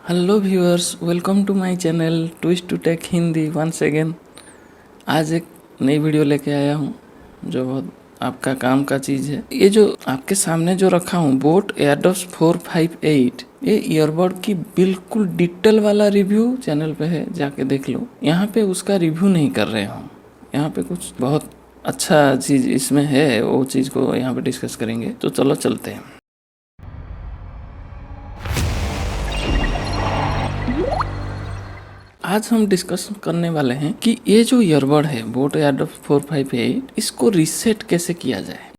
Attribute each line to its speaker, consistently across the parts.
Speaker 1: Hello viewers, welcome to my channel twist to tech Hindi once again. आज एक नई video लेके आया हूँ जो बहुत आपका काम का चीज़ है। ये जो आपके सामने जो रखा हूँ बोट एयरडॉप्स 458, ये ईयरबड की बिल्कुल डिटेल वाला रिव्यू चैनल पे है, जाके देख लो। यहाँ पे उसका रिव्यू नहीं कर रहे हूँ, यहाँ पे कुछ बहुत अच्छा चीज़ इसमें है, वो चीज़ को यहाँ पे डिस्कस करेंगे। तो चलो चलते हैं। आज हम डिस्कस करने वाले हैं कि ये जो ईयरबड है बोट एयरडॉप्स 458, इसको रीसेट कैसे किया जाए।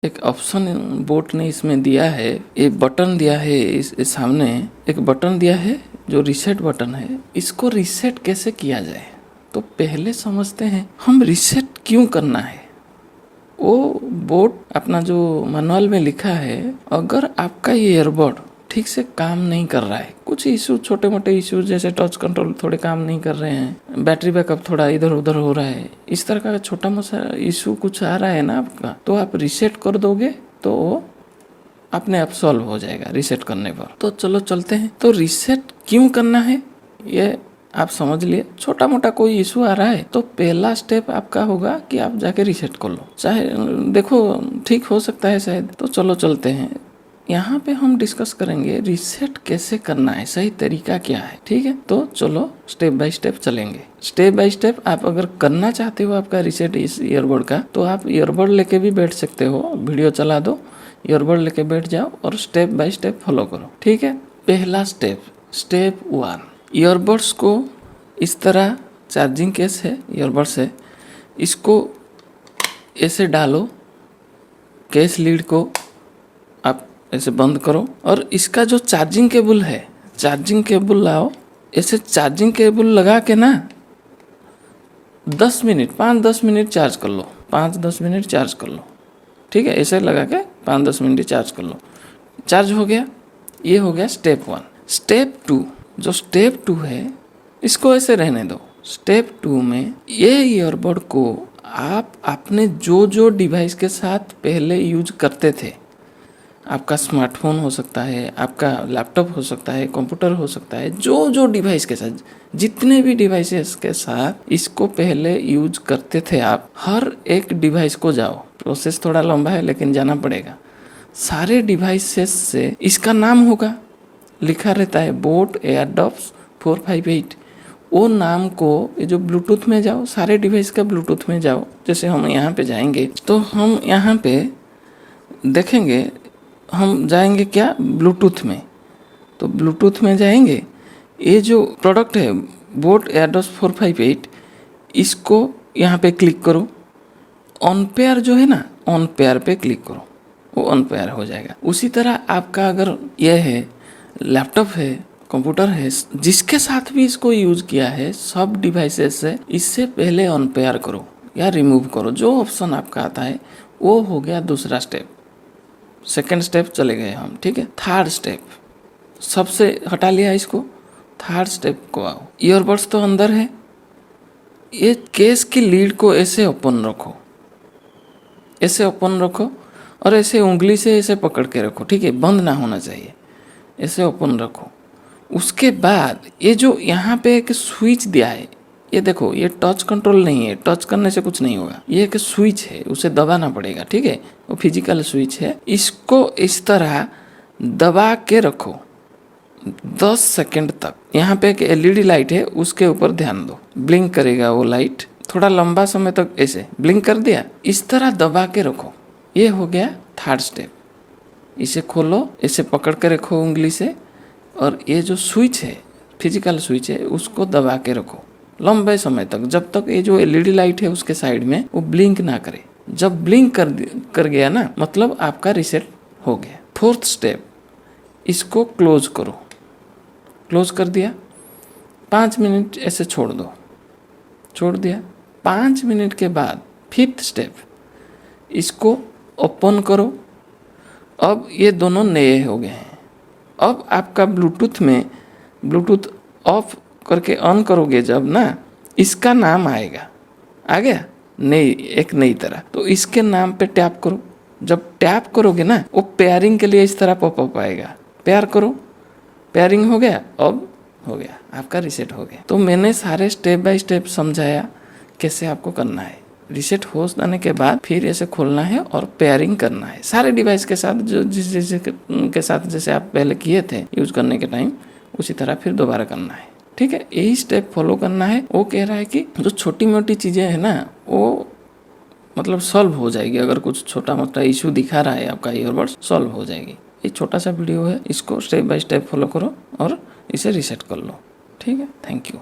Speaker 1: एक ऑप्शन बोट ने इसमें दिया है, एक बटन दिया है, इस सामने एक बटन दिया है जो रीसेट बटन है। इसको रीसेट कैसे किया जाए, तो पहले समझते हैं हम रीसेट क्यों करना है। वो बोट अपना जो मैनुअल में लिखा है, अगर आपका ये ईयरबड ठीक से काम नहीं कर रहा है, कुछ इशू, छोटे मोटे इशू जैसे टच कंट्रोल थोड़े काम नहीं कर रहे हैं, बैटरी बैकअप थोड़ा इधर उधर हो रहा है, इस तरह का छोटा मोटा इशू कुछ आ रहा है ना आपका, तो आप रीसेट कर दोगे तो वो अपने आप सॉल्व हो जाएगा रीसेट करने पर। तो चलो चलते हैं। तो रीसेट क्यों करना है ये आप समझ लिए। छोटा मोटा कोई इशू आ रहा है तो पहला स्टेप आपका होगा कि आप जाके रीसेट कर लो, चाहे देखो ठीक हो सकता है शायद। तो चलो चलते हैं। यहाँ पे हम डिस्कस करेंगे रीसेट कैसे करना है, सही तरीका क्या है, ठीक है। तो चलो स्टेप बाय स्टेप चलेंगे। स्टेप बाय स्टेप आप अगर करना चाहते हो आपका रीसेट इस ईयरबड का, तो आप ईयरबड लेके भी बैठ सकते हो, वीडियो चला दो, ईयरबड लेके बैठ जाओ और स्टेप बाय स्टेप फॉलो करो, ठीक है। पहला स्टेप, स्टेप 1, ईयरबड्स को इस तरह, चार्जिंग केस है ईयरबड्स है, इसको ऐसे डालो, केस लीड को आप ऐसे बंद करो और इसका जो चार्जिंग केबल है, चार्जिंग केबल लाओ, ऐसे चार्जिंग केबल लगा के ना 10 मिनट 5-10 मिनट चार्ज कर लो, 5-10 मिनट चार्ज कर लो, ठीक है। ऐसे लगा के 5-10 मिनट चार्ज कर लो, चार्ज हो गया। ये हो गया स्टेप 1। स्टेप 2, जो स्टेप 2 है इसको ऐसे रहने दो। स्टेप 2 में ये ईयरबड को आप अपने जो जो डिवाइस के साथ पहले यूज करते थे, आपका स्मार्टफोन हो सकता है, आपका लैपटॉप हो सकता है, कंप्यूटर हो सकता है, जो जो डिवाइस के साथ, जितने भी डिवाइसेस के साथ इसको पहले यूज करते थे आप, हर एक डिवाइस को जाओ। प्रोसेस थोड़ा लंबा है लेकिन जाना पड़ेगा। सारे डिवाइसेस से इसका नाम होगा, लिखा रहता है बोट एयरडॉप्स 458। वो नाम को, ये जो ब्लूटूथ में जाओ, सारे डिवाइस का ब्लूटूथ में जाओ। जैसे हम यहाँ पे जाएंगे तो हम यहाँ पे देखेंगे, हम जाएंगे क्या, ब्लूटूथ में। तो ब्लूटूथ में जाएंगे, ये जो प्रोडक्ट है बोट एयरडॉप्स 458, इसको यहाँ पे क्लिक करो। ऑन पेयर जो है ना, ऑन पेयर पे क्लिक करो, वो ऑन पेयर हो जाएगा। उसी तरह आपका अगर यह है लैपटॉप है, कंप्यूटर है, जिसके साथ भी इसको यूज किया है, सब डिवाइसेस से इससे पहले ऑन पेयर करो या रिमूव करो, जो ऑप्शन आपका आता है। वो हो गया दूसरा स्टेप। सेकेंड स्टेप चले गए हम, ठीक है। थर्ड स्टेप, सबसे हटा लिया इसको, थर्ड स्टेप को आओ। ईयरबड्स तो अंदर है, ये केस की लीड को ऐसे ओपन रखो, ऐसे ओपन रखो और ऐसे उंगली से ऐसे पकड़ के रखो, ठीक है, बंद ना होना चाहिए, ऐसे ओपन रखो। उसके बाद ये जो यहाँ पे एक स्विच दिया है, ये देखो, ये टच कंट्रोल नहीं है, टच करने से कुछ नहीं होगा, ये एक स्विच है, उसे दबाना पड़ेगा, ठीक है, वो फिजिकल स्विच है। इसको इस तरह दबा के रखो 10 सेकंड तक। यहाँ पे एक एलईडी लाइट है, उसके ऊपर ध्यान दो, ब्लिंक करेगा वो लाइट, थोड़ा लंबा समय तक ऐसे ब्लिंक कर दिया, इस तरह दबा के रखो। ये हो गया थर्ड स्टेप। इसे खोलो, ऐसे पकड़ के रखो उंगली से, और ये जो स्विच है, फिजिकल स्विच है, उसको दबा के रखो लंबे समय तक, जब तक ये जो एलईडी लाइट है उसके साइड में वो ब्लिंक ना करे। जब ब्लिंक कर गया ना, मतलब आपका रीसेट हो गया। फोर्थ स्टेप, इसको क्लोज करो, क्लोज कर दिया, 5 मिनट ऐसे छोड़ दो, छोड़ दिया। 5 मिनट के बाद फिफ्थ स्टेप, इसको ओपन करो। अब ये दोनों नए हो गए हैं। अब आपका ब्लूटूथ में, ब्लूटूथ ऑफ करके ऑन करोगे जब ना, इसका नाम आएगा, आ गया, एक नई तरह। तो इसके नाम पे टैप करो। जब टैप करोगे ना, वो पेयरिंग के लिए इस तरह पॉपअप आएगा। पेयर करो, पेयरिंग हो गया, अब हो गया, आपका रीसेट हो गया। तो मैंने सारे स्टेप बाय स्टेप समझाया कैसे आपको करना है। रीसेट हो जाने के बाद फिर ऐसे खोलना है और पेयरिंग करना है सारे डिवाइस के साथ, जो जिस के साथ जैसे आप पहले किए थे यूज करने के टाइम, उसी तरह फिर दोबारा करना है। ठीक है, यही स्टेप फॉलो करना है। वो कह रहा है कि जो छोटी मोटी चीज़ें हैं ना, वो मतलब सॉल्व हो जाएगी। अगर कुछ छोटा मोटा इशू दिखा रहा है आपका ईयरबड्स, सॉल्व हो जाएगी। ये छोटा सा वीडियो है, इसको स्टेप बाय स्टेप फॉलो करो और इसे रीसेट कर लो। ठीक है, थैंक यू।